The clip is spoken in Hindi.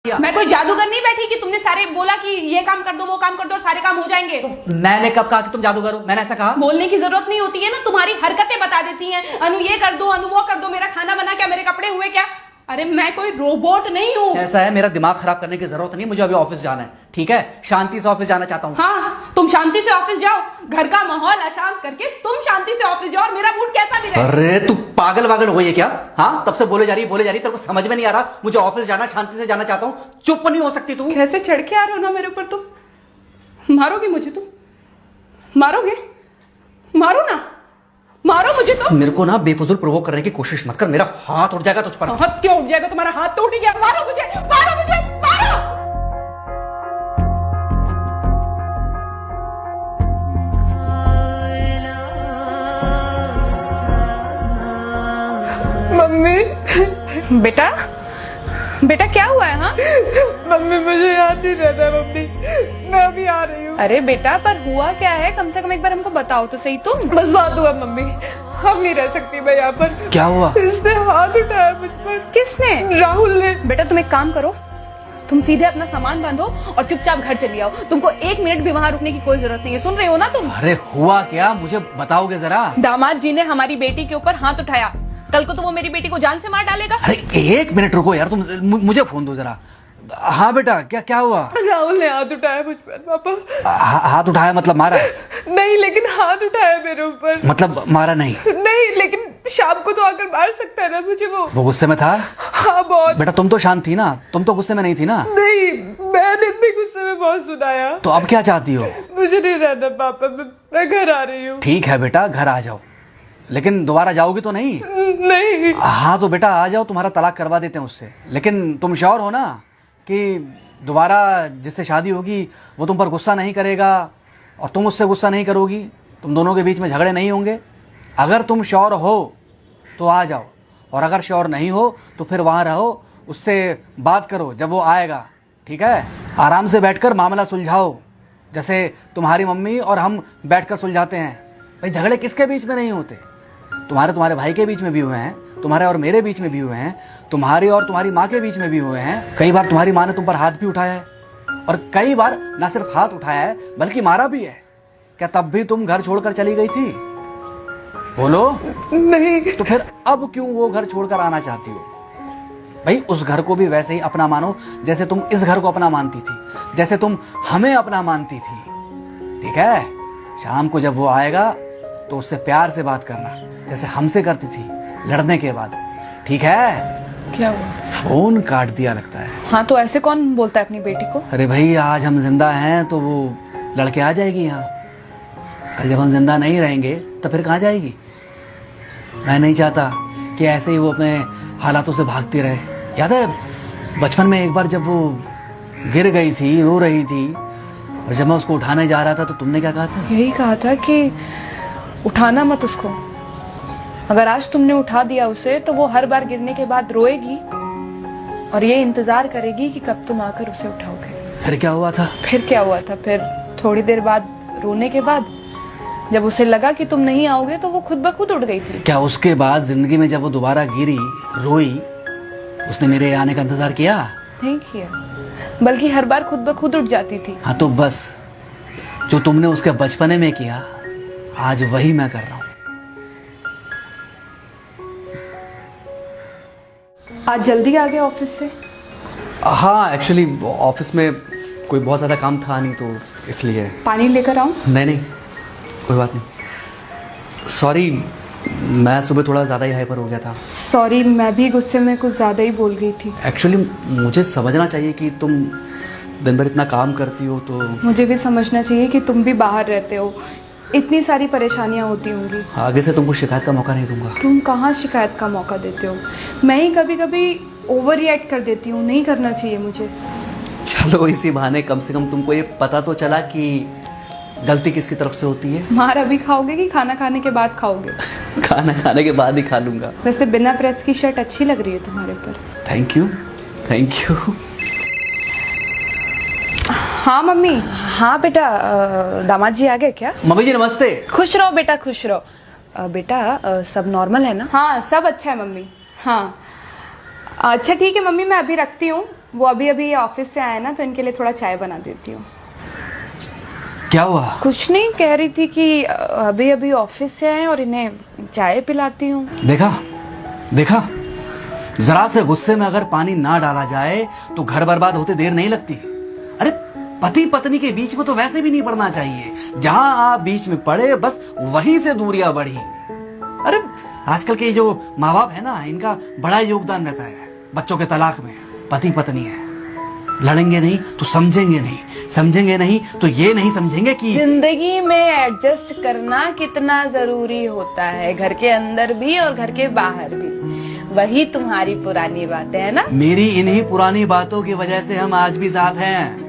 मैं कोई जादूगर नहीं बैठी कि तुमने सारे बोला कि ये काम कर दो वो काम कर दो और सारे काम हो जाएंगे। मैंने कब कहा कि तुम जादूगर हो? मैंने ऐसा कहा? बोलने की जरूरत नहीं होती है ना, तुम्हारी हरकतें बता देती हैं। अनु ये कर दो, अनु वो कर दो, मेरा खाना बना क्या, मेरे कपड़े हुए क्या। अरे मैं कोई रोबोट नहीं हूँ। ऐसा है, मेरा दिमाग खराब करने की जरूरत नहीं, मुझे अभी ऑफिस जाना है। ठीक है, शांति से ऑफिस जाना चाहता हूँ। हाँ तुम शांति से ऑफिस जाओ, घर का माहौल अशांत करके तुम शांति से ऑफिस जाओ और मेरा मूड कैसा भी रहे। अरे तू पागल वागल हो गई है क्या? हाँ, तब से बोले जा रही तेरे को समझ में नहीं आ रहा। मुझे ऑफिस जाना, शांति से जाना चाहता हूँ। चुप नहीं हो सकती तू? कैसे चढ़ के आ रहे हो ना मेरे ऊपर। तुम मारोगे मुझे? तुम मारोगे? मारो ना, मारो मुझे। तो मेरे को ना बेफजूल प्रोवोक करने की कोशिश मत कर, मेरा हाथ उठ जाएगा तुझ पर। हाथ क्यों उठ जाएगा? तुम्हारा हाथ तो उठ गया। मारो मुझे, मारो मुझे, मारो। मम्मी बेटा, बेटा क्या हुआ है? हाँ मम्मी मुझे याद नहीं रहता मम्मी, मैं अभी आ रही हूँ। अरे बेटा पर हुआ क्या है? कम से कम एक बार हमको बताओ तो सही। तुम बस बात हुआ मम्मी, हम नहीं रह सकती मैं यहाँ पर। क्या हुआ? इसने हाथ उठाया मुझ पर। किसने? राहुल ने। बेटा तुम एक काम करो, तुम सीधे अपना सामान बांधो और चुपचाप घर चली आओ। तुमको 1 मिनट भी वहाँ रुकने की कोई जरूरत नहीं है। सुन रहे हो ना तुम? अरे हुआ क्या, मुझे बताओगे जरा? दामाद जी ने हमारी बेटी के ऊपर हाथ उठाया। कल को तो वो मेरी बेटी को जान से मार डालेगा। अरे 1 मिनट रुको यार, तुम मुझे फोन दो जरा। हाँ बेटा, क्या हुआ? राहुल ने हाथ उठाया मुझ पर पापा। हाथ उठाया मतलब मारा? नहीं लेकिन हाथ उठाया मेरे ऊपर। मतलब मारा नहीं? नहीं लेकिन शाम को तो आकर मार सकता है ना मुझे। वो गुस्से में था? हाँ बहुत। बेटा तुम तो शांत थी ना, तुम तो गुस्से में नहीं थी ना? नहीं, मैंने भी गुस्से में बहुत सुनाया। तो अब क्या चाहती हो? मुझे नहीं रहना पापा, मैं घर आ रही हूँ। ठीक है बेटा, घर आ जाओ, लेकिन दोबारा जाओगी तो नहीं? नहीं। हाँ तो बेटा आ जाओ, तुम्हारा तलाक करवा देते हैं उससे। लेकिन तुम श्योर हो ना कि दोबारा जिससे शादी होगी वो तुम पर गुस्सा नहीं करेगा और तुम उससे गुस्सा नहीं करोगी, तुम दोनों के बीच में झगड़े नहीं होंगे? अगर तुम श्योर हो तो आ जाओ, और अगर श्योर नहीं हो तो फिर वहाँ रहो, उससे बात करो जब वो आएगा। ठीक है, आराम से बैठकर मामला सुलझाओ, जैसे तुम्हारी मम्मी और हम बैठकर सुलझाते हैं। भाई झगड़े किसके बीच में नहीं होते? तुम्हारे भाई के बीच में भी हुए हैं, तुम्हारे और मेरे बीच में भी हुए हैं, तुम्हारी और तुम्हारी माँ के बीच में भी हुए हैं। कई बार तुम्हारी माँ ने तुम पर हाथ भी उठाया है, और कई बार ना सिर्फ हाथ उठाया है बल्कि मारा भी है। क्या तब भी तुम घर छोड़कर चली गई थी? बोलो। नहीं। तो फिर अब क्यों वो घर छोड़कर आना चाहती हो? भाई उस घर को भी वैसे ही अपना मानो जैसे तुम इस घर को अपना मानती थी, जैसे तुम हमें अपना मानती थी। ठीक है, शाम को जब वो आएगा तो उससे प्यार से बात करना, जैसे हमसे करती थी लड़ने के बाद। ठीक है? क्या हुआ? फोन काट दिया लगता है। हाँ तो ऐसे कौन बोलता है अपनी बेटी को? अरे भाई आज हम जिंदा हैं तो वो लड़के आ जाएगी यहाँ, कल जब हम जिंदा नहीं रहेंगे तो फिर कहाँ जाएगी? मैं नहीं चाहता कि ऐसे ही वो अपने हालातों से भागती रहे। याद है बचपन में एक बार जब वो गिर गई थी, रो रही थी, और जब मैं उसको उठाने जा रहा था तो तुमने क्या कहा था? यही कहा था कि उठाना मत उसको। अगर आज तुमने उठा दिया उसे तो वो हर बार गिरने के बाद रोएगी और ये इंतजार करेगी कि कब तुम आकर उसे उठाओगे। फिर क्या हुआ था? फिर क्या हुआ था? फिर थोड़ी देर बाद रोने के बाद जब उसे लगा कि तुम नहीं आओगे तो वो खुद ब खुद उठ गई थी। क्या उसके बाद जिंदगी में जब वो दोबारा गिरी, रोई, उसने मेरे आने का इंतजार किया? नहीं किया, बल्कि हर बार खुद ब खुद उठ जाती थी। हाँ तो बस जो तुमने उसके बचपने में किया आज वही मैं कर रहा हूँ। आज जल्दी आ गए ऑफिस से? हाँ एक्चुअली ऑफिस में कोई बहुत ज़्यादा काम था नहीं तो इसलिए। पानी लेकर आऊं? नहीं कोई बात नहीं, सॉरी, मैं सुबह थोड़ा ज़्यादा ही हाइपर हो गया था। सॉरी, मैं भी गुस्से में कुछ ज़्यादा ही बोल गई थी। एक्चुअली मुझे समझना चाहिए कि तुम दिन भर इतना काम करती हो तो। मुझे भी समझना चाहिए कि तुम भी बाहर रहते हो, इतनी सारी परेशानियां होती होंगी। आगे से तुमको शिकायत का मौका नहीं दूंगा। तुम कहाँ शिकायत का मौका देते हो? मैं ही कभी कभी ओवर रिएक्ट कर देती हूँ, नहीं करना चाहिए मुझे। चलो इसी बहाने कम से कम तुमको ये पता तो चला कि गलती किसकी तरफ से होती है। मार अभी खाओगे कि खाना खाने के बाद खाओगे? खाना खाने के बाद ही खा लूंगा। वैसे बिना प्रेस की शर्ट अच्छी लग रही है तुम्हारे पर। Thank you. हाँ मम्मी। हाँ बेटा, दामाद जी आ गए क्या? मम्मी जी नमस्ते। खुश रहो बेटा, खुश रहो। बेटा सब नॉर्मल है ना? हाँ सब अच्छा है मम्मी। हाँ अच्छा ठीक है मम्मी, मैं अभी रखती हूँ, वो अभी अभी ऑफिस से आए ना, तो इनके लिए थोड़ा चाय बना देती हूँ। क्या हुआ? कुछ नहीं, कह रही थी कि अभी अभी ऑफिस से आए और इन्हें चाय पिलाती हूँ। देखा देखा, जरा से गुस्से में अगर पानी ना डाला जाए तो घर बर्बाद होते देर नहीं लगती। अरे पति पत्नी के बीच में तो वैसे भी नहीं पड़ना चाहिए। जहां आप बीच में पड़े बस वहीं से दूरियां बढ़ी। अरे आजकल के जो माँ बाप है ना, इनका बड़ा योगदान रहता है बच्चों के तलाक में। पति पत्नी है, लड़ेंगे नहीं तो समझेंगे नहीं, समझेंगे नहीं तो ये नहीं समझेंगे कि जिंदगी में एडजस्ट करना कितना जरूरी होता है, घर के अंदर भी और घर के बाहर भी। वही तुम्हारी पुरानी बातें है ना। मेरी इन्हीं पुरानी बातों की वजह से हम आज भी साथ हैं।